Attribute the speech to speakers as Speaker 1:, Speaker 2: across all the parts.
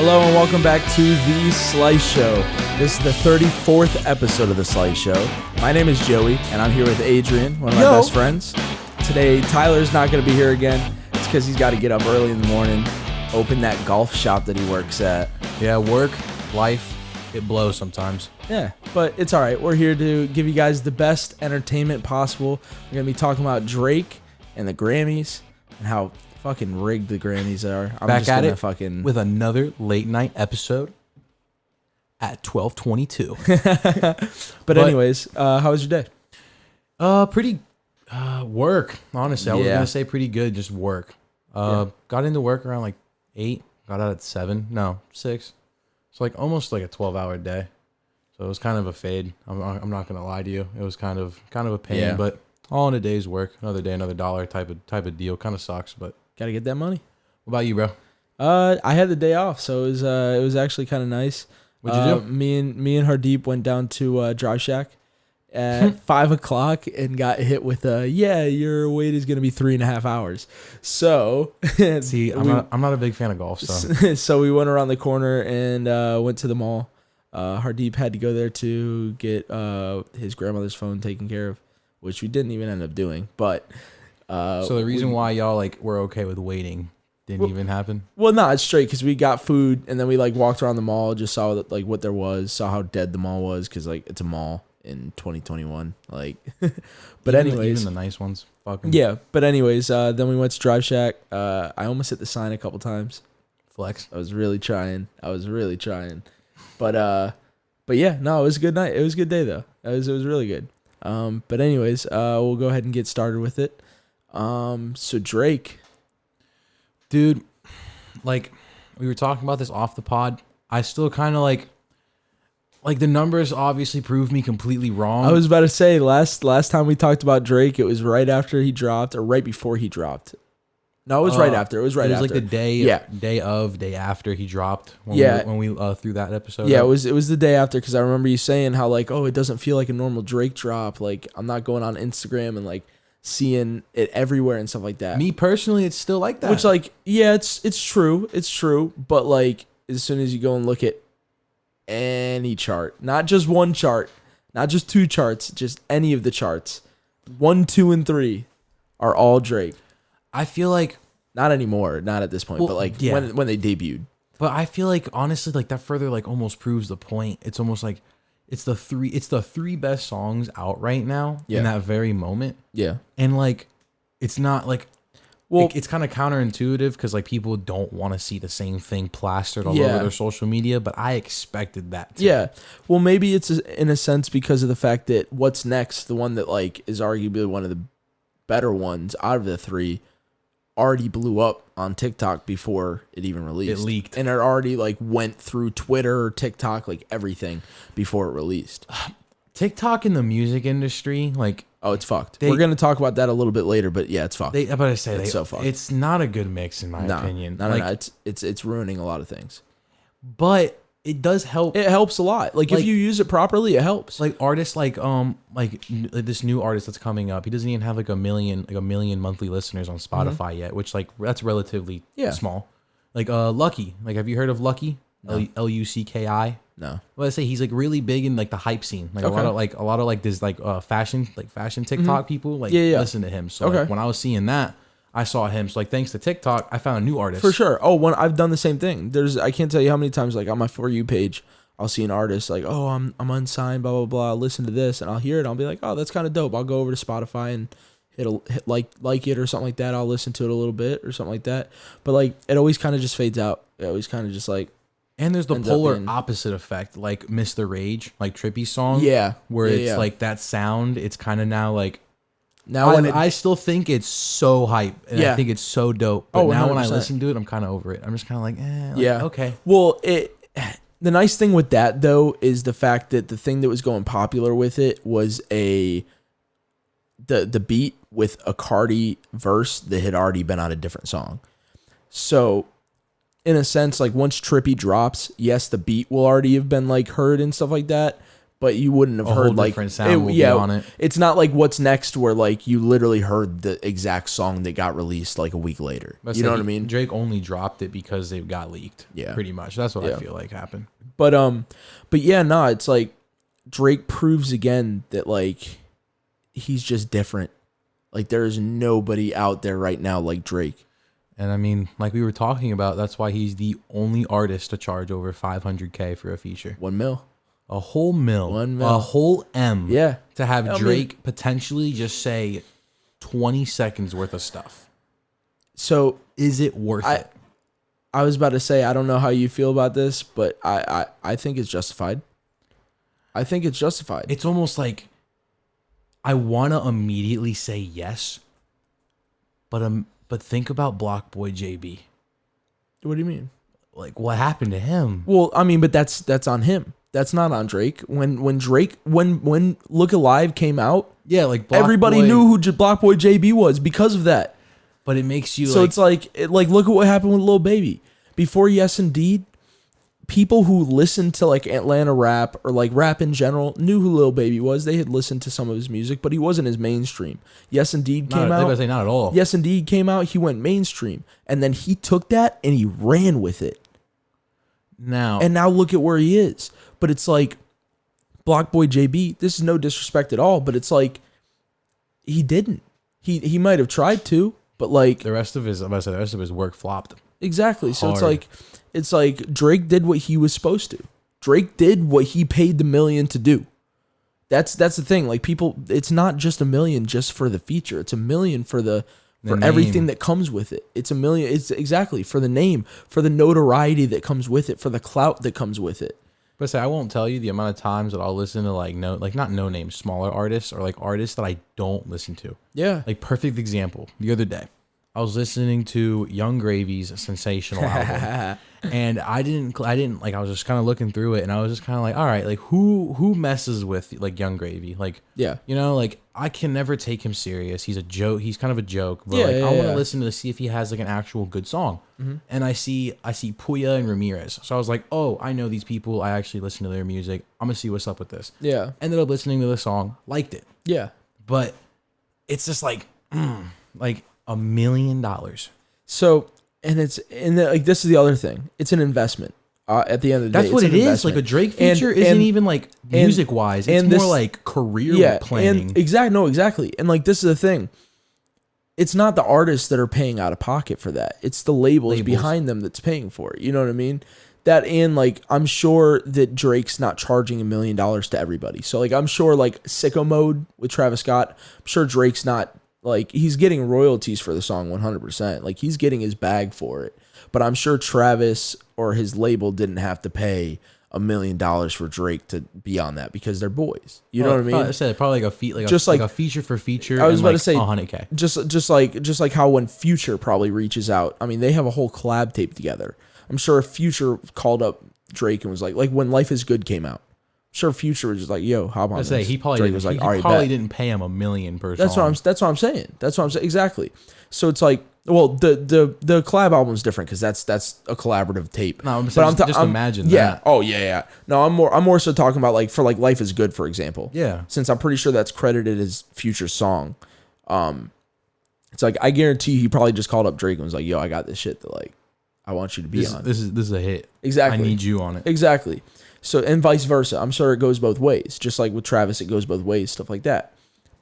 Speaker 1: Hello and welcome back to The Slice Show. This is the 34th episode of The Slice Show. My name is Joey, and I'm here with Adrian, one of my best friends. Today, Tyler's not going to be here again. It's because he's got to get up early in the morning, open that golf shop that he works at.
Speaker 2: Yeah, work, life, it blows sometimes.
Speaker 1: Yeah, but it's all right. We're here to give you guys the best entertainment possible. We're going to be talking about Drake and the Grammys and how fucking rigged the Grammys are. I'm
Speaker 2: Back
Speaker 1: just
Speaker 2: at
Speaker 1: gonna
Speaker 2: it
Speaker 1: fucking
Speaker 2: with another late night episode at 12:22.
Speaker 1: But anyways, how was your day?
Speaker 2: Pretty work. Honestly, I was gonna say pretty good. Just work. Got into work around like 8. Got out at 7. No, 6. It's like almost like a 12-hour day. So it was kind of a fade. I'm not gonna lie to you. It was kind of a pain, but all in a day's work. Another day, another dollar type of deal. Kind of sucks, but
Speaker 1: Gotta get that money.
Speaker 2: what about you, bro?
Speaker 1: I had the day off, so it was actually kind of nice.
Speaker 2: What'd you do?
Speaker 1: Me and Hardeep went down to Drive Shack at 5 o'clock and got hit with your wait is gonna be 3.5 hours. So
Speaker 2: See, I'm not a big fan of golf, so
Speaker 1: so we went around the corner and went to the mall. Hardeep had to go there to get his grandmother's phone taken care of, which we didn't even end up doing. But
Speaker 2: so the reason why y'all like were okay with waiting didn't even happen.
Speaker 1: well, no, it's straight because we got food and then we like walked around the mall, just saw like what there was, saw how dead the mall was because like it's a mall in 2021. Like, but anyways,
Speaker 2: even the nice ones, fucking
Speaker 1: yeah. But anyways, then we went to Drive Shack. I almost hit the sign a couple times.
Speaker 2: flex.
Speaker 1: I was really trying. But yeah, no, it was a good night. It was a good day though. It was really good. But anyways, we'll go ahead and get started with it. So Drake,
Speaker 2: Dude, like we were talking about this off the pod. I still kind of like the numbers obviously proved me completely wrong.
Speaker 1: I was about to say last time we talked about Drake, it was right after he dropped or right before he dropped. No, it was right after. It was right after.
Speaker 2: Like the day after he dropped. When we threw that episode.
Speaker 1: Yeah,
Speaker 2: up.
Speaker 1: it was the day after because I remember you saying how like, oh, it doesn't feel like a normal Drake drop. Like I'm not going on Instagram and like seeing it everywhere and stuff like that.
Speaker 2: Me personally, it's still like that.
Speaker 1: Which like, yeah, it's true. But like as soon as you go and look at any chart, not just one chart, not just two charts, just any of the charts, 1, 2, and 3 are all Drake.
Speaker 2: I feel like
Speaker 1: not anymore, not at this point, but like when they debuted.
Speaker 2: But I feel like honestly, like that further like almost proves the point. It's almost like it's the three best songs out right now in that very moment.
Speaker 1: Yeah.
Speaker 2: And like it's not like it's kind of counterintuitive because like people don't want to see the same thing plastered all over their social media, but I expected that too.
Speaker 1: Yeah. Well, maybe it's in a sense because of the fact that What's Next, the one that like is arguably one of the better ones out of the 3, already blew up on TikTok before it even released.
Speaker 2: It leaked.
Speaker 1: And it already like went through Twitter, TikTok, like everything before it released.
Speaker 2: TikTok in the music industry, like
Speaker 1: it's fucked. We're gonna talk about that a little bit later, but yeah, it's fucked.
Speaker 2: I'm about to say
Speaker 1: it's so fucked.
Speaker 2: It's not a good mix in my opinion.
Speaker 1: No. It's ruining a lot of things.
Speaker 2: But it does help.
Speaker 1: It helps a lot. Like if you use it properly, it helps.
Speaker 2: Like artists like this new artist that's coming up. He doesn't even have like a million monthly listeners on Spotify yet, which like that's relatively small. Like Lucky. Like have you heard of Lucky? No. Lucki?
Speaker 1: No.
Speaker 2: Well, I say he's like really big in like the hype scene. Like a lot of this like fashion TikTok people like listen to him. So like, when I was seeing that, I saw him. So like thanks to TikTok, I found a new artist.
Speaker 1: For sure. Oh, I've done the same thing. I can't tell you how many times like on my For You page, I'll see an artist like, oh, I'm unsigned, blah blah blah. I'll listen to this and I'll hear it. I'll be like, oh, that's kind of dope. I'll go over to Spotify and hit like it or something like that. I'll listen to it a little bit or something like that. But like it always kind of just fades out. It always kind of just like.
Speaker 2: And there's the polar opposite effect, like Mr. Rage, like Trippy's song.
Speaker 1: Yeah.
Speaker 2: Where it's like that sound, it's kind of now like. Now I still think it's so hype, and I think it's so dope. But now when I listen to it, I'm kind of over it. I'm just kind of like, okay.
Speaker 1: Well, the nice thing with that though is the fact that the thing that was going popular with it was the beat with a Cardi verse that had already been on a different song. So, in a sense, like once Trippy drops, yes, the beat will already have been like heard and stuff like that. but you wouldn't have
Speaker 2: A
Speaker 1: heard
Speaker 2: whole
Speaker 1: like
Speaker 2: different sound will be on it.
Speaker 1: It's not like What's Next where like you literally heard the exact song that got released like a week later. You know what I mean?
Speaker 2: Drake only dropped it because it got leaked.
Speaker 1: Yeah.
Speaker 2: Pretty much. That's what I feel like happened.
Speaker 1: But yeah, no, it's like Drake proves again that like he's just different. Like there's nobody out there right now like Drake.
Speaker 2: And I mean, like we were talking about, that's why he's the only artist to charge over $500K for a feature.
Speaker 1: $1 million.
Speaker 2: A whole mil.
Speaker 1: $1 million.
Speaker 2: A whole M.
Speaker 1: Yeah.
Speaker 2: To have Drake potentially just say 20 seconds worth of stuff.
Speaker 1: So
Speaker 2: is it worth it?
Speaker 1: I was about to say, I don't know how you feel about this, but I think it's justified. I think it's justified.
Speaker 2: It's almost like I want to immediately say yes, but think about Block Boy JB.
Speaker 1: What do you mean?
Speaker 2: Like what happened to him?
Speaker 1: Well, I mean, but that's on him. That's not on Drake. When Look Alive came out,
Speaker 2: yeah, like
Speaker 1: everybody knew who Block Boy JB was because of that.
Speaker 2: But it makes you
Speaker 1: so it's like look at what happened with Lil Baby. Before Yes Indeed, people who listened to like Atlanta rap or like rap in general knew who Lil Baby was. They had listened to some of his music, but he wasn't as mainstream. Yes Indeed came out.
Speaker 2: I was say not at all.
Speaker 1: Yes Indeed came out. He went mainstream, and then he took that and he ran with it. Now look at where he is. But it's like Block Boy JB. This is no disrespect at all, but it's like he didn't. He might have tried to, but like
Speaker 2: the rest of his work flopped.
Speaker 1: Exactly. So it's like Drake did what he was supposed to. Drake did what he paid the $1 million to do. That's the thing. Like people, it's not just $1 million just for the feature. It's $1 million for everything that comes with it. It's $1 million. It's exactly for the name, for the notoriety that comes with it, for the clout that comes with it.
Speaker 2: But I won't tell you the amount of times that I'll listen to not no name, smaller artists or like artists that I don't listen to.
Speaker 1: Yeah.
Speaker 2: Like perfect example. The other day, I was listening to Young Gravy's Sensational album, and I didn't like. I was just kind of looking through it, and I was just kind of like, all right, like who messes with like Young Gravy? Like,
Speaker 1: yeah,
Speaker 2: you know, like I can never take him serious. He's a joke. He's kind of a joke, but I want to listen to see if he has like an actual good song. Mm-hmm. And I see Puya and Ramirez, so I was like, oh, I know these people. I actually listen to their music. I'm gonna see what's up with this.
Speaker 1: Yeah,
Speaker 2: ended up listening to the song, liked it.
Speaker 1: Yeah,
Speaker 2: but it's just like, like. $1 million.
Speaker 1: So, and this is the other thing. It's an investment. At the end of the day,
Speaker 2: that's what it is. Like a Drake feature isn't even like music wise. It's more like career planning.
Speaker 1: And exactly. And like this is the thing. It's not the artists that are paying out of pocket for that. It's the labels behind them that's paying for it. You know what I mean? That and like I'm sure that Drake's not charging $1 million to everybody. So like I'm sure like Sicko Mode with Travis Scott. I'm sure Drake's not. Like, he's getting royalties for the song 100%. Like, he's getting his bag for it. But I'm sure Travis or his label didn't have to pay $1 million for Drake to be on that because they're boys. You know what I mean?
Speaker 2: I said probably like a feature for feature. I was about to say $100K.
Speaker 1: Just like how when Future probably reaches out. I mean, they have a whole collab tape together. I'm sure if Future called up Drake and was like when Life Is Good came out. Sure, Future was just like, "Yo, hop on."
Speaker 2: He probably didn't pay him $1 million per song.
Speaker 1: That's what I'm saying. Exactly. So it's like, well, the collab album is different because that's a collaborative tape.
Speaker 2: No, just imagine that.
Speaker 1: Yeah. Oh yeah. No, I'm more so talking about like for like Life Is Good, for example.
Speaker 2: Yeah.
Speaker 1: Since I'm pretty sure that's credited as Future's song. It's like I guarantee he probably just called up Drake and was like, "Yo, I got this shit that like I want you to be on.
Speaker 2: This is a hit.
Speaker 1: Exactly.
Speaker 2: I need you on it.
Speaker 1: Exactly." So, and vice versa. I'm sure it goes both ways. Just like with Travis, it goes both ways, stuff like that.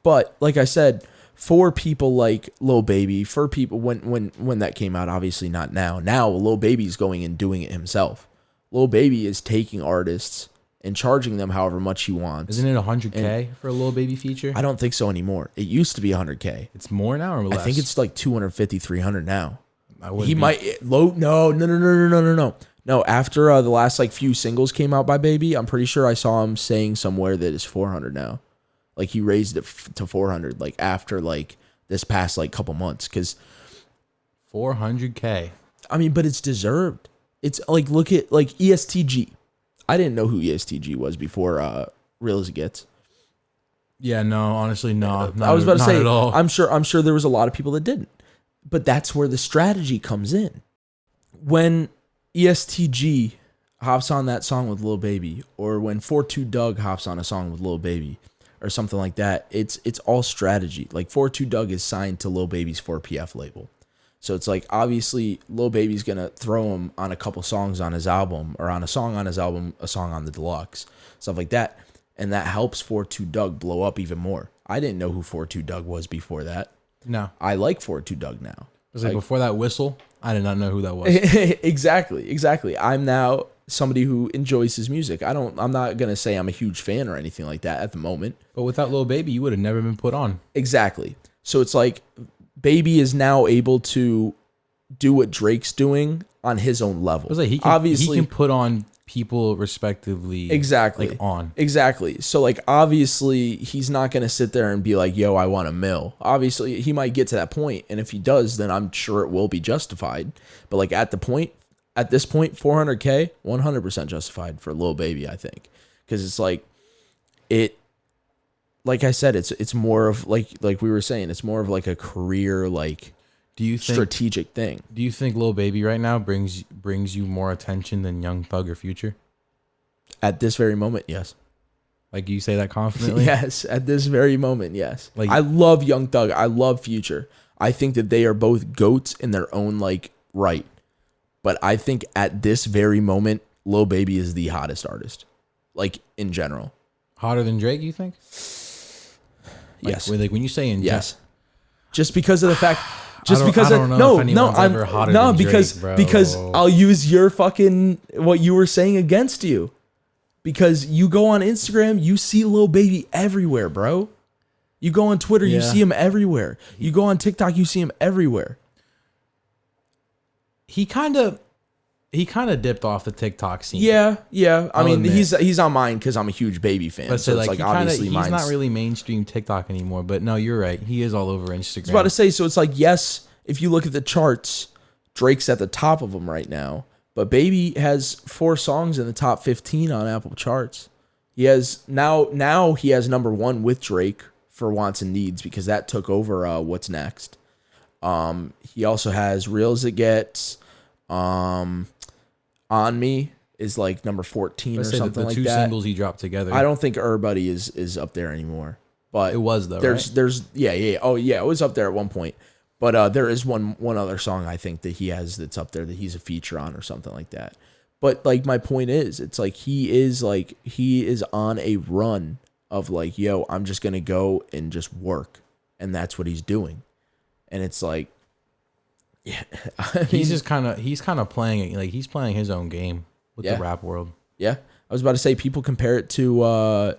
Speaker 1: But like I said, for people like Lil Baby, for people when that came out, obviously not now. Now Lil Baby's going and doing it himself. Lil Baby is taking artists and charging them however much he wants.
Speaker 2: Isn't it $100K for a Lil Baby feature?
Speaker 1: I don't think so anymore. It used to be $100K.
Speaker 2: It's more now or less?
Speaker 1: I think it's like $250, $300 now.
Speaker 2: He
Speaker 1: might low. No. No, after the last like few singles came out by Baby, I'm pretty sure I saw him saying somewhere that it's 400 now. Like he raised it to 400 like after like this past like couple months cuz
Speaker 2: $400K.
Speaker 1: I mean, but it's deserved. It's like look at like ESTG. I didn't know who ESTG was before Real As It Gets.
Speaker 2: Yeah, no, honestly no.
Speaker 1: I was about to say I'm sure there was a lot of people that didn't. But that's where the strategy comes in. When ESTG hops on that song with Lil Baby, or when 42 Doug hops on a song with Lil Baby, or something like that, it's all strategy. Like 42 Doug is signed to Lil Baby's 4PF label. So it's like, obviously, Lil Baby's going to throw him on a couple songs on his album, or on a song on his album, a song on the deluxe, stuff like that. And that helps 42 Doug blow up even more. I didn't know who 42 Doug was before that.
Speaker 2: No.
Speaker 1: I like 42 Doug now.
Speaker 2: It was like before that whistle, I did not know who that was.
Speaker 1: Exactly. I'm now somebody who enjoys his music. I'm not going to say I'm a huge fan or anything like that at the moment.
Speaker 2: But without Lil Baby, you would have never been put on.
Speaker 1: Exactly. So it's like, Baby is now able to do what Drake's doing on his own level.
Speaker 2: It was like he can put on people respectively.
Speaker 1: Exactly.
Speaker 2: Like on.
Speaker 1: Exactly. So like, obviously he's not going to sit there and be like, yo, I want a mill. Obviously he might get to that point, and if he does, then I'm sure it will be justified. But like at this point, 400K, 100% justified for Lil Baby, I think. Because it's like, like I said, it's more of like we were saying, it's more of like a career, like, strategic thing.
Speaker 2: Do you think Lil Baby right now brings you more attention than Young Thug or Future?
Speaker 1: At this very moment, yes.
Speaker 2: Like, you say that confidently?
Speaker 1: Yes, at this very moment, yes.
Speaker 2: Like,
Speaker 1: I love Young Thug. I love Future. I think that they are both GOATs in their own like right. But I think at this very moment, Lil Baby is the hottest artist, like in general.
Speaker 2: Hotter than Drake, you think?
Speaker 1: Yes.
Speaker 2: Like when you say
Speaker 1: yes, just because of the fact,
Speaker 2: because
Speaker 1: I'll use your fucking what you were saying against you, because you go on Instagram, you see Lil Baby everywhere, bro. You go on Twitter, you see him everywhere. You go on TikTok, you see him everywhere.
Speaker 2: He kind of dipped off the TikTok scene.
Speaker 1: Yeah. I mean, he's on mine because I'm a huge Baby fan.
Speaker 2: But
Speaker 1: so it's like obviously
Speaker 2: he's not really mainstream TikTok anymore. But no, you're right. He is all over Instagram.
Speaker 1: I was about to say, so it's like, yes, if you look at the charts, Drake's at the top of them right now. But Baby has 4 songs in the top 15 on Apple charts. He has now he has number 1 with Drake for Wants and Needs, because that took over What's Next. He also has Real As It Gets. On Me is like number 14 or something like that. The 2
Speaker 2: singles he dropped together.
Speaker 1: I don't think Everybody is up there anymore. But
Speaker 2: it was though.
Speaker 1: There's yeah. Oh yeah, it was up there at one point. But there is one other song I think that he has that's up there that he's a feature on or something like that. But like, my point is, it's like he is on a run of like, yo, I'm just gonna go and just work, and that's what he's doing. And it's like, yeah, I mean,
Speaker 2: he's kind of playing it, like he's playing his own game with the rap world.
Speaker 1: Yeah, I was about to say, people compare it to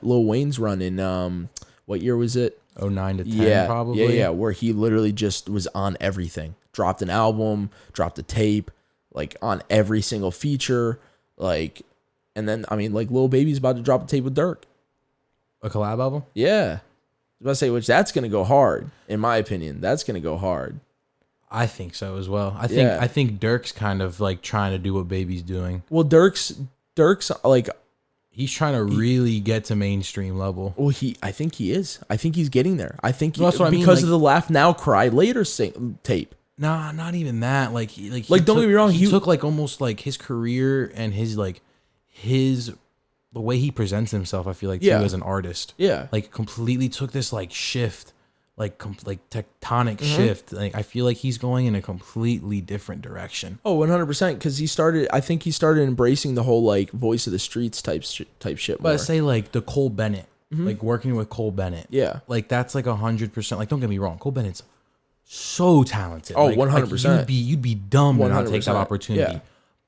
Speaker 1: Lil Wayne's run in what year was it?
Speaker 2: 09 to 10, probably.
Speaker 1: Yeah, where he literally just was on everything. Dropped an album, dropped a tape, like on every single feature, like, and then like Lil Baby's about to drop a tape with Dirk.
Speaker 2: A collab album?
Speaker 1: Yeah, I was about to say, which that's gonna go hard, in my opinion. That's gonna go hard.
Speaker 2: I think so as well. I think Dirk's kind of like trying to do what Baby's doing.
Speaker 1: Well, Dirk's like,
Speaker 2: he's trying to really get to mainstream level.
Speaker 1: Well, I think he is. I think he's getting there. I think
Speaker 2: that's what I mean,
Speaker 1: because
Speaker 2: like,
Speaker 1: of the Laugh Now Cry Later tape.
Speaker 2: Nah, not even that. Like
Speaker 1: don't get me wrong.
Speaker 2: He took like almost like his career and his the way he presents himself, I feel like, too, as an artist.
Speaker 1: Yeah.
Speaker 2: Like, completely took this like shift, like tectonic shift. Like, I feel like he's going in a completely different direction.
Speaker 1: Oh, 100%. Because I think he started embracing the whole like voice of the streets type shit more.
Speaker 2: But I say like the Cole Bennett, like working with Cole Bennett.
Speaker 1: Yeah.
Speaker 2: Like, that's like 100%. Like, don't get me wrong, Cole Bennett's so talented.
Speaker 1: Oh,
Speaker 2: like,
Speaker 1: 100%.
Speaker 2: Like, you'd be dumb to not take that opportunity.
Speaker 1: Yeah.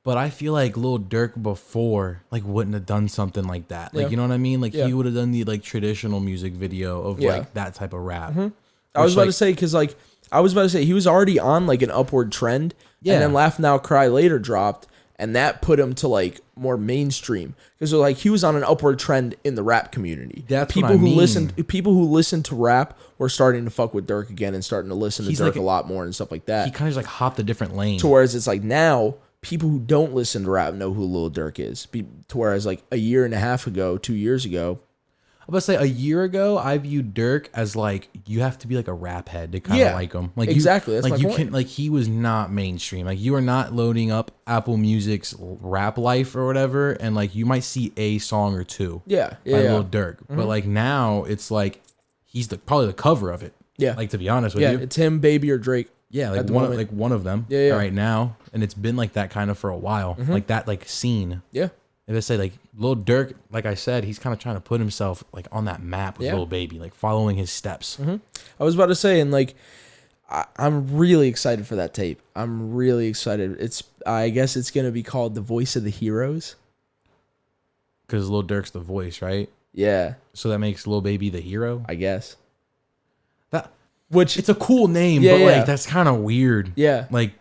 Speaker 2: But I feel like Lil Durk before like wouldn't have done something like that. Like, you know what I mean? Like, he would have done the like traditional music video of like that type of rap.
Speaker 1: I was about to say, because like he was already on like an upward trend, and then Laugh Now Cry Later dropped, and that put him to like more mainstream, because like he was on an upward trend in the rap community.
Speaker 2: That's
Speaker 1: people
Speaker 2: what I
Speaker 1: who
Speaker 2: mean.
Speaker 1: People who listen to rap were starting to fuck with Durk again and starting to listen to Durk like a lot more and stuff like that.
Speaker 2: He kind of like hopped a different lane.
Speaker 1: To whereas it's like now, people who don't listen to rap know who Lil Durk is. To whereas like a year and a half ago, 2 years ago,
Speaker 2: I'm about to say a year ago, I viewed Dirk as like you have to be like a rap head to kind of like him. Like
Speaker 1: exactly. That's
Speaker 2: like
Speaker 1: my
Speaker 2: you
Speaker 1: point.
Speaker 2: can like he was not mainstream. Like you are not loading up Apple Music's Rap Life or whatever, and like you might see a song or two.
Speaker 1: Yeah,
Speaker 2: by Lil Durk. But like now it's like he's probably the cover of it.
Speaker 1: Yeah.
Speaker 2: Like to be honest with
Speaker 1: Yeah,
Speaker 2: you.
Speaker 1: it's him, Baby, or Drake.
Speaker 2: Yeah,
Speaker 1: at
Speaker 2: like
Speaker 1: the
Speaker 2: one of them right now. And it's been like that kind of for a while. Like that like scene.
Speaker 1: Yeah.
Speaker 2: If I say like Lil Durk, like I said, he's kind of trying to put himself like on that map with Lil Baby, like following his steps.
Speaker 1: I was about to say, and like I'm really excited for that tape. I'm really excited. I guess it's gonna be called The Voice of the Heroes.
Speaker 2: Because Lil Durk's the voice, right?
Speaker 1: Yeah.
Speaker 2: So that makes Lil Baby the hero.
Speaker 1: I guess.
Speaker 2: Which it's a cool name,
Speaker 1: yeah,
Speaker 2: but
Speaker 1: yeah.
Speaker 2: like that's kind of weird.
Speaker 1: Yeah.
Speaker 2: Like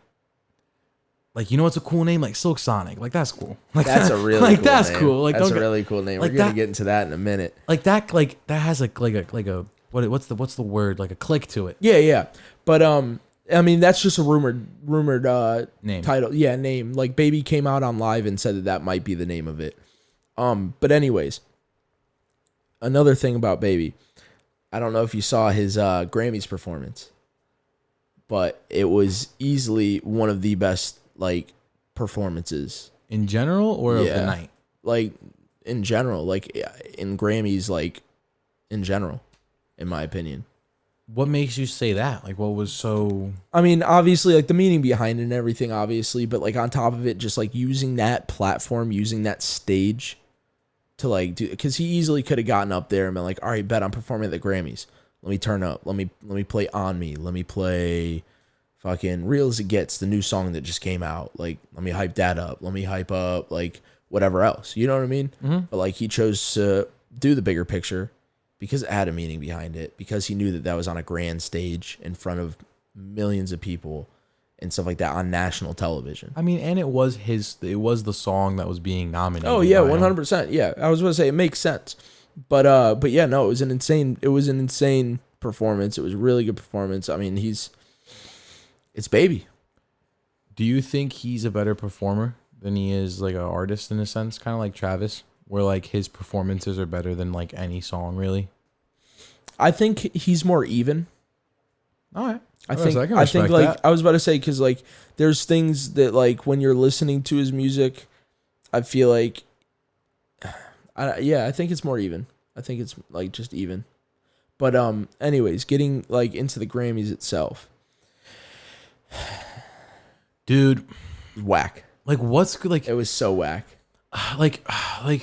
Speaker 2: you know what's a cool name? Like Silk Sonic. Like that's cool. Like
Speaker 1: that's a really
Speaker 2: like
Speaker 1: cool
Speaker 2: that's
Speaker 1: name.
Speaker 2: cool. Like
Speaker 1: that's a really cool name.
Speaker 2: Like
Speaker 1: We're gonna get into that in a minute.
Speaker 2: Like that has a what's the word? Like a click to it.
Speaker 1: Yeah, yeah. But I mean that's just a rumored
Speaker 2: Name.
Speaker 1: title. Yeah, name. Like Baby came out on live and said that might be the name of it. But anyways, another thing about Baby. I don't know if you saw his Grammys performance, but it was easily one of the best like performances
Speaker 2: in general or of the night.
Speaker 1: Like in general, like in Grammys, like in general, in my opinion.
Speaker 2: What makes you say that? Like, what was so?
Speaker 1: I mean, obviously, like the meaning behind it and everything, obviously, but like on top of it, just like using that platform, using that stage. To like do, because he easily could have gotten up there and been like, all right, bet I'm performing at the Grammys. Let me turn up. Let me play On Me. Let me play fucking Real as It Gets, the new song that just came out. Like, let me hype that up. Let me hype up like whatever else. You know what I mean? But like he chose to do the bigger picture because it had a meaning behind it. Because he knew that that was on a grand stage in front of millions of people. And stuff like that on national television.
Speaker 2: I mean, and it was the song that was being nominated.
Speaker 1: Oh yeah, 100%. Yeah, I was going to say it makes sense, but yeah, no, it was an insane performance. It was a really good performance. I mean, it's Baby.
Speaker 2: Do you think he's a better performer than he is like an artist in a sense, kind of like Travis, where like his performances are better than like any song really?
Speaker 1: I think he's more even.
Speaker 2: All right.
Speaker 1: I think like
Speaker 2: that.
Speaker 1: I was about to say because like there's things that like when you're listening to his music, I feel like, I think it's more even. I think it's like just even. But anyways, getting like into the Grammys itself,
Speaker 2: dude,
Speaker 1: whack.
Speaker 2: Like what's like?
Speaker 1: It was so whack.
Speaker 2: Like I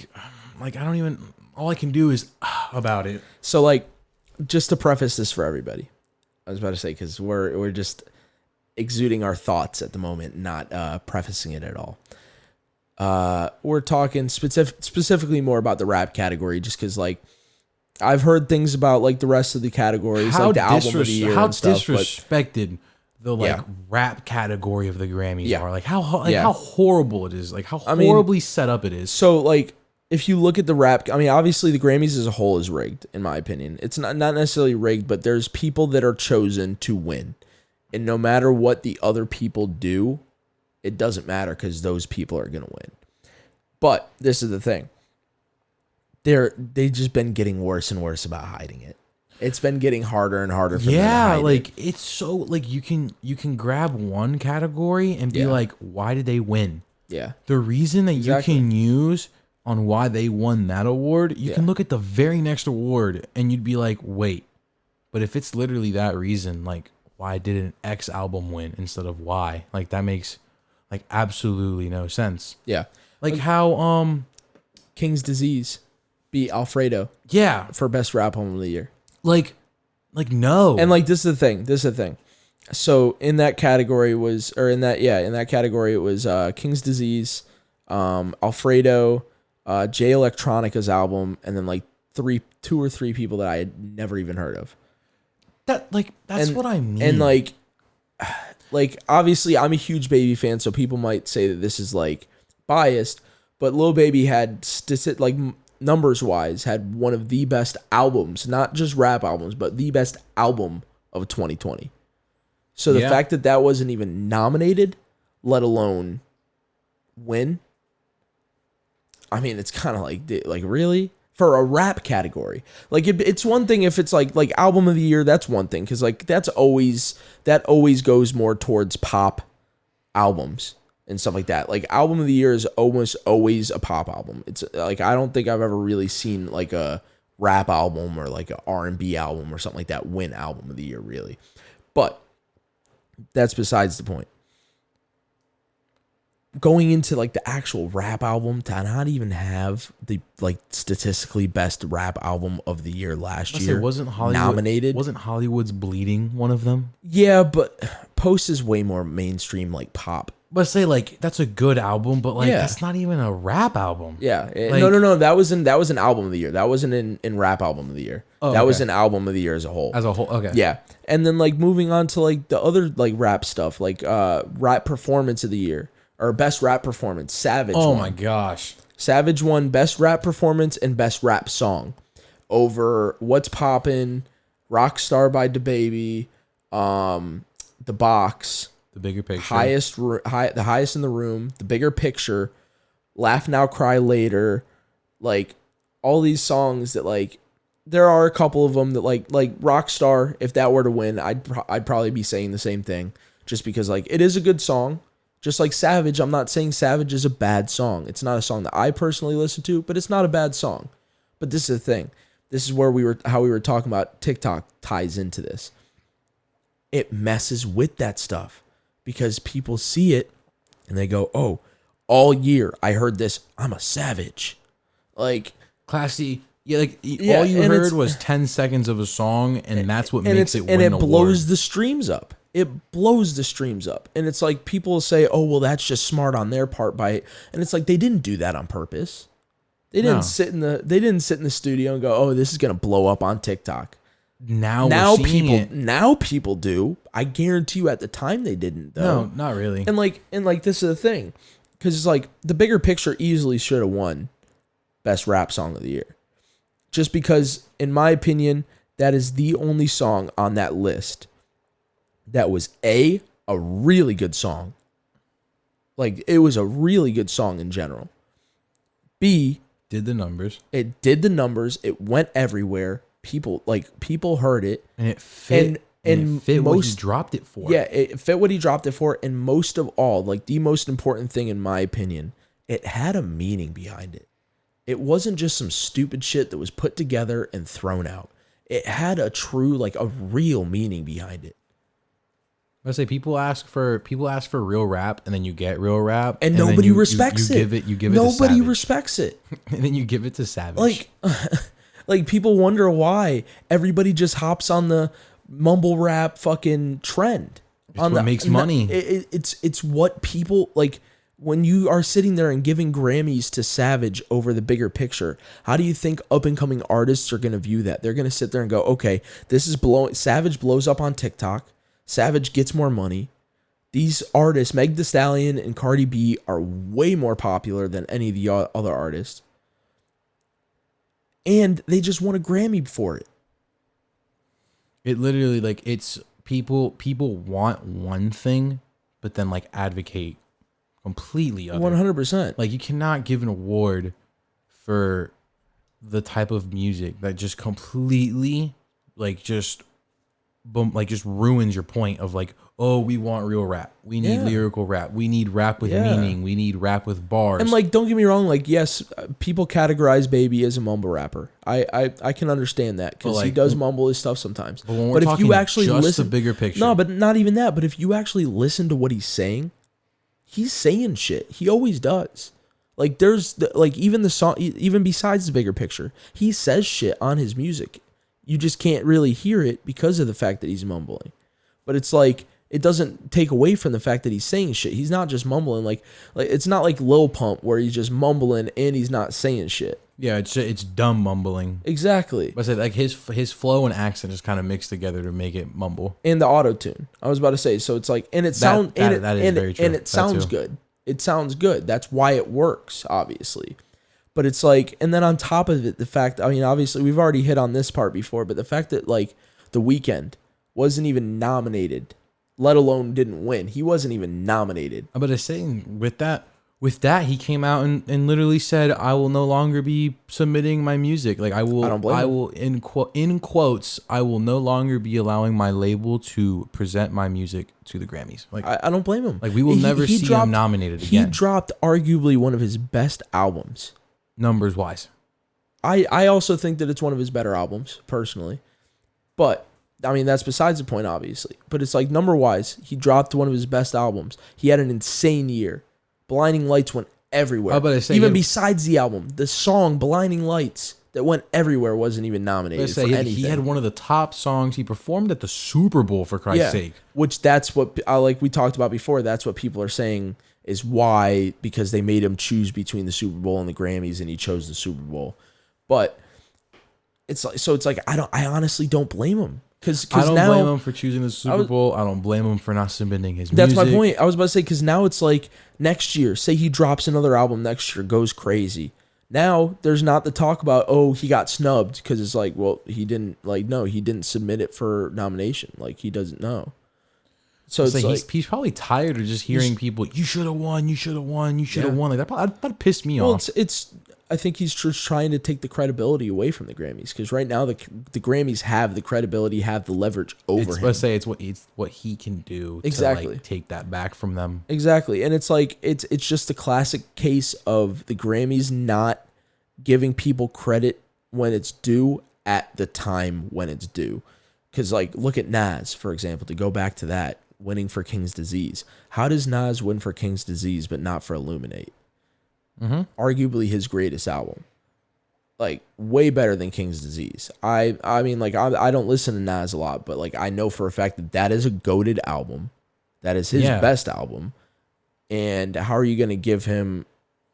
Speaker 2: don't even. All I can do is about it.
Speaker 1: So like, just to preface this for everybody. I was about to say because we're just exuding our thoughts at the moment, not prefacing it at all. We're talking specifically more about the rap category, just because like I've heard things about like the rest of the categories, like the album of the year and stuff.
Speaker 2: How disrespected the like rap category of the Grammys are. Like how horrible it is. Like how horribly set up it is.
Speaker 1: So like. If you look at the rap, I mean, obviously the Grammys as a whole is rigged, in my opinion. It's not necessarily rigged, but there's people that are chosen to win. And no matter what the other people do, it doesn't matter because those people are going to win. But this is the thing. They've just been getting worse and worse about hiding it. It's been getting harder and harder for them to hide
Speaker 2: like it's so like you can grab one category and be like, why did they win?
Speaker 1: Yeah.
Speaker 2: The reason that you can use on why they won that award, you can look at the very next award and you'd be like, wait, but if it's literally that reason, like why did an X album win instead of Y? Like that makes like absolutely no sense.
Speaker 1: Yeah.
Speaker 2: Like how
Speaker 1: King's Disease beat Alfredo.
Speaker 2: Yeah.
Speaker 1: For best rap album of the year.
Speaker 2: Like no.
Speaker 1: And like this is the thing. So in that category it was King's Disease, Alfredo, Jay Electronica's album, and then like two or three people that I had never even heard of.
Speaker 2: That's what I mean.
Speaker 1: And like obviously I'm a huge Baby fan, so people might say that this is like biased, but Lil Baby had like numbers wise had one of the best albums, not just rap albums, but the best album of 2020. So the fact that wasn't even nominated, let alone win. I mean, it's kind of like really? for a rap category. Like it's one thing if it's like album of the year, that's one thing, because like that always goes more towards pop albums and stuff like that. Like album of the year is almost always a pop album. It's like I don't think I've ever really seen like a rap album or like a R&B album or something like that win album of the year really. But that's besides the point. Going into like the actual rap album, to not even have the like statistically best rap album of the year last year
Speaker 2: wasn't Hollywood
Speaker 1: nominated.
Speaker 2: Wasn't Hollywood's Bleeding one of them?
Speaker 1: Yeah, but Post is way more mainstream, like pop.
Speaker 2: But say like that's a good album, but like that's not even a rap album.
Speaker 1: Yeah, no. That was an album of the year. That wasn't in rap album of the year. Oh, that was an album of the year as a whole.
Speaker 2: As a whole, okay.
Speaker 1: Yeah, and then like moving on to like the other like rap stuff, like rap performance of the year. Or best rap performance, Savage won.
Speaker 2: Oh my gosh.
Speaker 1: Savage won best rap performance and best rap song over What's Poppin', Rockstar by DaBaby, The Box,
Speaker 2: The Bigger Picture,
Speaker 1: the highest in the room, The Bigger Picture, Laugh Now Cry Later, like all these songs that like there are a couple of them that like Rockstar, if that were to win, I'd probably be saying the same thing, just because like it is a good song. Just like Savage, I'm not saying Savage is a bad song. It's not a song that I personally listen to, but it's not a bad song. But this is the thing. This is where we were talking about TikTok ties into this. It messes with that stuff because people see it and they go, "Oh, all year I heard this. I'm a savage." Like
Speaker 2: classy. Yeah, like all you heard was 10 seconds of a song, and that's what makes it win an award.
Speaker 1: And it blows the streams up. It blows the streams up. And it's like people say, "Oh, well, that's just smart on their part by it." And it's like they didn't do that on purpose. They didn't sit in the studio and go, "Oh, this is going to blow up on TikTok." Now people do. I guarantee you at the time they didn't though.
Speaker 2: No, not really.
Speaker 1: And like this is the thing. Cuz it's like The Bigger Picture easily should have won best rap song of the year. Just because in my opinion, that is the only song on that list that was a really good song. Like it was a really good song in general. B,
Speaker 2: did the numbers.
Speaker 1: It did the numbers. It went everywhere. People heard it.
Speaker 2: And it fit and it fit what he dropped it for.
Speaker 1: Yeah, it fit what he dropped it for. And most of all, like the most important thing in my opinion, it had a meaning behind it. It wasn't just some stupid shit that was put together and thrown out. It had a true, like a real meaning behind it.
Speaker 2: I say people ask for real rap, and then you get real rap,
Speaker 1: and nobody respects it.
Speaker 2: You give it.
Speaker 1: Nobody respects it,
Speaker 2: and then you give it to Savage.
Speaker 1: Like people wonder why everybody just hops on the mumble rap fucking trend.
Speaker 2: It's what makes money.
Speaker 1: It's what people like. When you are sitting there and giving Grammys to Savage over The Bigger Picture, how do you think up and coming artists are going to view that? They're going to sit there and go, okay, this is blowing. Savage blows up on TikTok. Savage gets more money. These artists, Meg Thee Stallion and Cardi B, are way more popular than any of the other artists. And they just won a Grammy for it.
Speaker 2: It literally, like, it's people want one thing, but then, like, advocate completely other.
Speaker 1: 100%.
Speaker 2: Like, you cannot give an award for the type of music that just completely, like, just ruins your point of like, oh, we want real rap. We need lyrical rap. We need rap with meaning. We need rap with bars.
Speaker 1: And like, don't get me wrong. Like, yes, people categorize Baby as a mumble rapper. I can understand that because like, he does mumble his stuff sometimes.
Speaker 2: But if you actually listen, the bigger picture.
Speaker 1: No, but not even that. But if you actually listen to what he's saying shit. He always does. Like, there's like even the song, even besides The Bigger Picture, he says shit on his music. You just can't really hear it because of the fact that he's mumbling. But it's like, it doesn't take away from the fact that he's saying shit. He's not just mumbling. Like it's not like Lil Pump where he's just mumbling and he's not saying shit.
Speaker 2: Yeah, it's dumb mumbling.
Speaker 1: Exactly.
Speaker 2: But I say like his flow and accent just kind of mixed together to make it mumble.
Speaker 1: And the auto tune. I was about to say. So it's like, and it sounds good. It sounds good. That's why it works, obviously. But it's like, and then on top of it, the fact, I mean, obviously we've already hit on this part before, but the fact that like The Weeknd wasn't even nominated, let alone didn't win. He wasn't even nominated.
Speaker 2: But I'm saying with that, with that, he came out and literally said, "I will no longer be submitting my music. Like I will,
Speaker 1: I don't blame
Speaker 2: I
Speaker 1: him.
Speaker 2: will in quotes, I will no longer be allowing my label to present my music to the Grammys. Like
Speaker 1: I don't blame him.
Speaker 2: Like we will never see him nominated
Speaker 1: He
Speaker 2: again.
Speaker 1: dropped arguably one of his best albums.
Speaker 2: Numbers wise.
Speaker 1: I also think that it's one of his better albums, personally. But, I mean, that's besides the point, obviously. But it's like, number-wise, he dropped one of his best albums. He had an insane year. Blinding Lights went everywhere. Even besides the album, the song Blinding Lights that went everywhere wasn't even nominated for anything.
Speaker 2: He had one of the top songs. He performed at the Super Bowl, for Christ's sake.
Speaker 1: Which that's what, like we talked about before, that's what people are saying is why, because they made him choose between the Super Bowl and the Grammys, and he chose the Super Bowl. But it's like I honestly don't blame him.
Speaker 2: I don't blame him for choosing the Super Bowl. I don't blame him for not submitting his music.
Speaker 1: That's my point. I was about to say, because now it's like next year, say he drops another album next year, goes crazy. Now there's not the talk about, oh, he got snubbed, because it's like, well, he didn't he didn't submit it for nomination. Like, he doesn't know. So it's like
Speaker 2: he's probably tired of just hearing people, you should have won, you should have won, you should have won. Like that pissed me off.
Speaker 1: It's I think he's just trying to take the credibility away from the Grammys, because right now the Grammys have the credibility, have the leverage over him.
Speaker 2: Let's say it's what he can do to like take that back from them.
Speaker 1: Exactly. And it's like it's just a classic case of the Grammys not giving people credit when it's due at the time when it's due. Because like look at Nas, for example, to go back to that, winning for King's Disease. How does Nas win for King's Disease but not for Illuminate?
Speaker 2: Mm-hmm.
Speaker 1: Arguably his greatest album, like way better than King's Disease. I mean, like I don't listen to Nas a lot, but like I know for a fact that is a goated album, that is his best album. And how are you going to give him?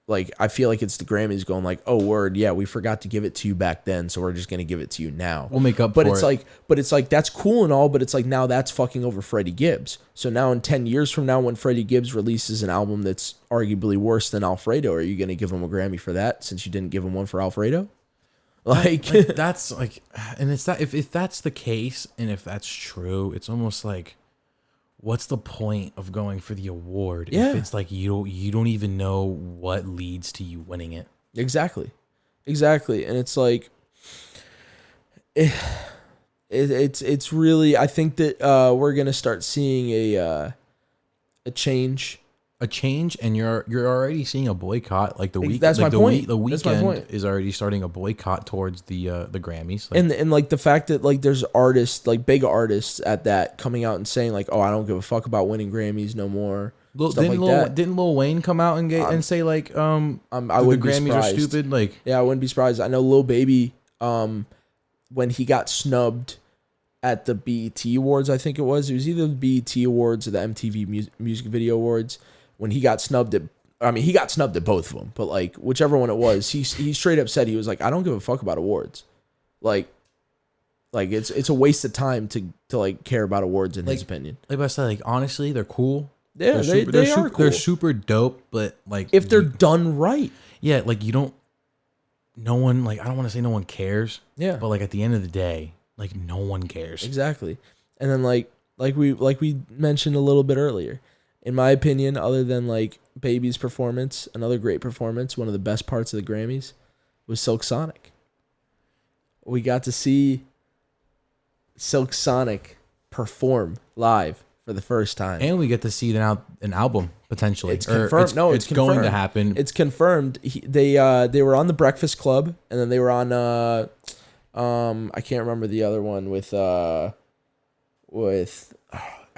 Speaker 1: Like, I feel like it's the Grammys going like, oh word, yeah, we forgot to give it to you back then, so we're just going to give it to you now.
Speaker 2: We'll make up for it.
Speaker 1: But it's like that's cool and all, but it's like now that's fucking over Freddie Gibbs. So now in 10 years from now, when Freddie Gibbs releases an album that's arguably worse than Alfredo, are you going to give him a Grammy for that since you didn't give him one for Alfredo? Like
Speaker 2: that's like, and it's that if that's the case and if that's true, it's almost like, what's the point of going for the award if it's like you don't even know what leads to you winning it?
Speaker 1: Exactly. And it's like it's really, I think that we're gonna start seeing a change.
Speaker 2: And you're already seeing a boycott. Like the week,
Speaker 1: that's
Speaker 2: like
Speaker 1: my point.
Speaker 2: The weekend is already starting a boycott towards the Grammys.
Speaker 1: Like, and like the fact that like there's artists, like big artists at that, coming out and saying like, oh, I don't give a fuck about winning Grammys no more.
Speaker 2: Didn't Lil Wayne come out and say like I
Speaker 1: wouldn't
Speaker 2: the Grammys are stupid? Like,
Speaker 1: yeah, I wouldn't be surprised. I know Lil Baby, when he got snubbed at the BET Awards, I think it was either the BET Awards or the MTV Music Video Awards. When he got snubbed he got snubbed at both of them, but like whichever one it was, he straight up said, he was like, I don't give a fuck about awards. Like it's a waste of time to like care about awards in his opinion.
Speaker 2: Like I said, like honestly, they're cool.
Speaker 1: Yeah, they are cool.
Speaker 2: They're super dope, but like
Speaker 1: if they're done right.
Speaker 2: Yeah, like no one, like I don't want to say no one cares.
Speaker 1: Yeah.
Speaker 2: But like at the end of the day, like no one cares.
Speaker 1: Exactly. And then like we mentioned a little bit earlier, in my opinion, other than like Baby's performance, another great performance, one of the best parts of the Grammys was Silk Sonic. We got to see Silk Sonic perform live for the first time.
Speaker 2: And we get to see an album potentially.
Speaker 1: It's confirmed.
Speaker 2: It's going to happen.
Speaker 1: It's confirmed. They were on The Breakfast Club, and then they were on I can't remember the other one with I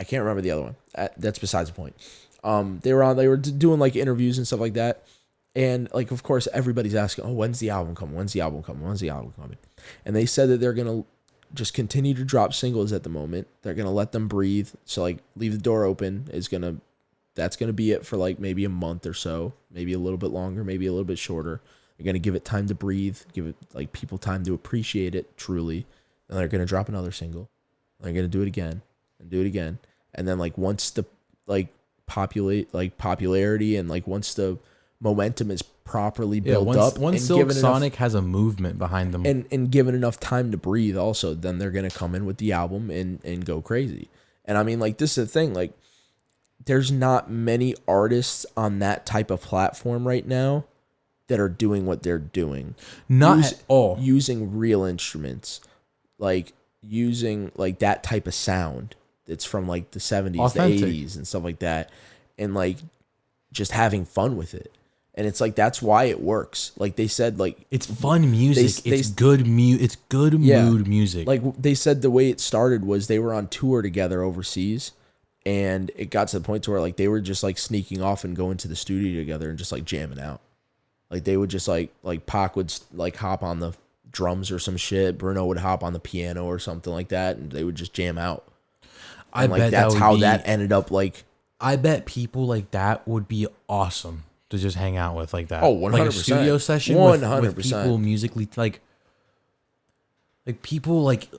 Speaker 1: can't remember the other one. That's besides the point. They were doing like interviews and stuff like that. And like, of course, everybody's asking, oh, when's the album coming? When's the album coming? When's the album coming? And they said that they're going to just continue to drop singles at the moment. They're going to let them breathe. So like Leave the Door Open that's going to be it for like maybe a month or so, maybe a little bit longer, maybe a little bit shorter. They're going to give it time to breathe, give it like people time to appreciate it truly. And they're going to drop another single. They're going to do it again and do it again. And then like once the like popularity and like once the momentum is properly built up,
Speaker 2: once Silk Sonic has a movement behind them
Speaker 1: and given enough time to breathe also, then they're going to come in with the album and go crazy. And I mean, like, this is the thing, like there's not many artists on that type of platform right now that are doing what they're doing.
Speaker 2: Not at all.
Speaker 1: Using real instruments, like using like that type of sound that's from like the 70s,
Speaker 2: Authentic.
Speaker 1: the 80s and stuff like that, and like just having fun with it. And it's like that's why it works. Like they said, like
Speaker 2: it's fun music. It's good It's good mood music.
Speaker 1: Like they said, the way it started was they were on tour together overseas, and it got to the point to where like they were just like sneaking off and going to the studio together and just like jamming out. Like they would just like Pac would like hop on the drums or some shit. Bruno would hop on the piano or something like that, and they would just jam out. And like that's how that ended up. Like
Speaker 2: I bet people like that would be awesome to just hang out with like that.
Speaker 1: Oh, 100%.
Speaker 2: Like a studio session
Speaker 1: 100%.
Speaker 2: with people musically like people like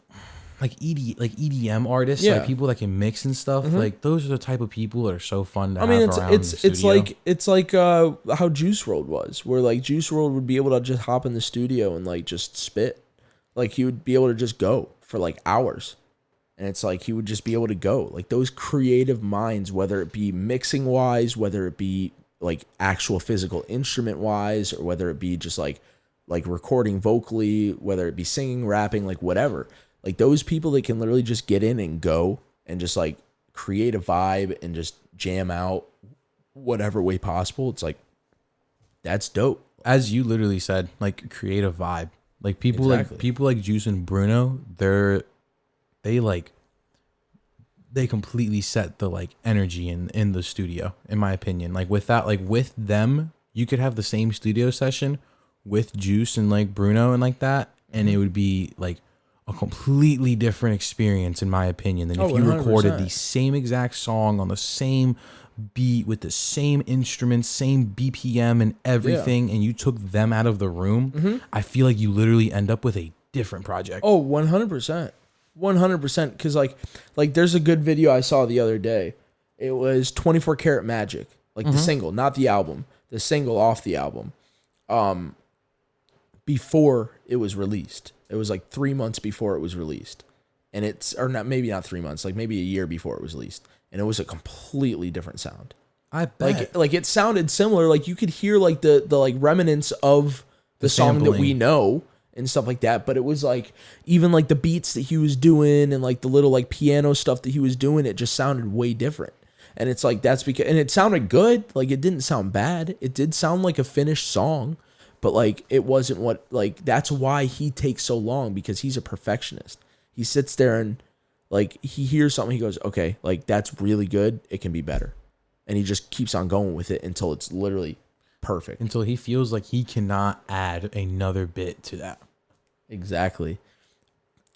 Speaker 2: EDM artists, like people that can mix and stuff. Like those are the type of people that are so fun to have around the studio.
Speaker 1: It's like how Juice WRLD was, where like Juice WRLD would be able to just hop in the studio and like just spit. Like he would be able to just go for like hours. And it's like he would just be able to go. Like those creative minds, whether it be mixing wise, whether it be like actual physical instrument wise, or whether it be just like recording vocally, whether it be singing, rapping, like whatever. Like those people that can literally just get in and go and just like create a vibe and just jam out whatever way possible. It's like, that's dope.
Speaker 2: As you literally said, like create a vibe. Like people like Juice and Bruno, they completely set the like energy in the studio, in my opinion. Like with that, like with them, you could have the same studio session with Juice and like Bruno and like that, and it would be like a completely different experience, in my opinion, than if you
Speaker 1: 100%.
Speaker 2: recorded the same exact song on the same beat with the same instruments, same BPM and everything, and you took them out of the room. I feel like you literally end up with a different project.
Speaker 1: Oh, 100%. 100%. Because like there's a good video I saw the other day. It was 24 Karat Magic, like the single, not the album, the single off the album, before it was released. It was like 3 months before it was released, and maybe not 3 months, like maybe a year before it was released, and it was a completely different sound.
Speaker 2: I bet.
Speaker 1: Like it sounded similar. Like you could hear like the like remnants of the song
Speaker 2: sampling
Speaker 1: that we know and stuff like that. But it was like even like the beats that he was doing and like the little like piano stuff that he was doing, it just sounded way different. And it's like that's because, and it sounded good. Like it didn't sound bad. It did sound like a finished song, but like it wasn't what, like that's why he takes so long, because he's a perfectionist. He sits there and like he hears something, he goes, okay, like that's really good. It can be better. And he just keeps on going with it until it's literally perfect.
Speaker 2: Until he feels like he cannot add another bit to that.
Speaker 1: Exactly.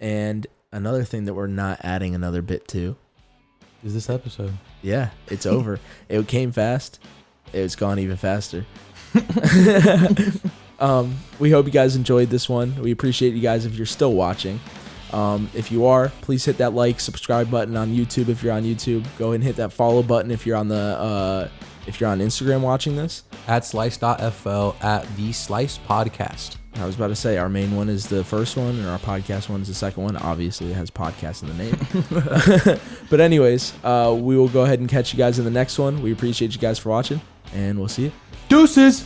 Speaker 1: And another thing that we're not adding another bit to
Speaker 2: is this episode.
Speaker 1: Yeah, it's over. It came fast. It's gone even faster. We hope you guys enjoyed this one. We appreciate you guys if you're still watching. If you are, please hit that like, subscribe button on YouTube. If you're on YouTube, go ahead and hit that follow button. If you're on if you're on Instagram watching this,
Speaker 2: at slice.fl, at the Slice Podcast.
Speaker 1: I was about to say our main one is the first one and our podcast one is the second one. Obviously, it has podcast in the name. But anyways, we will go ahead and catch you guys in the next one. We appreciate you guys for watching, and we'll see you.
Speaker 2: Deuces!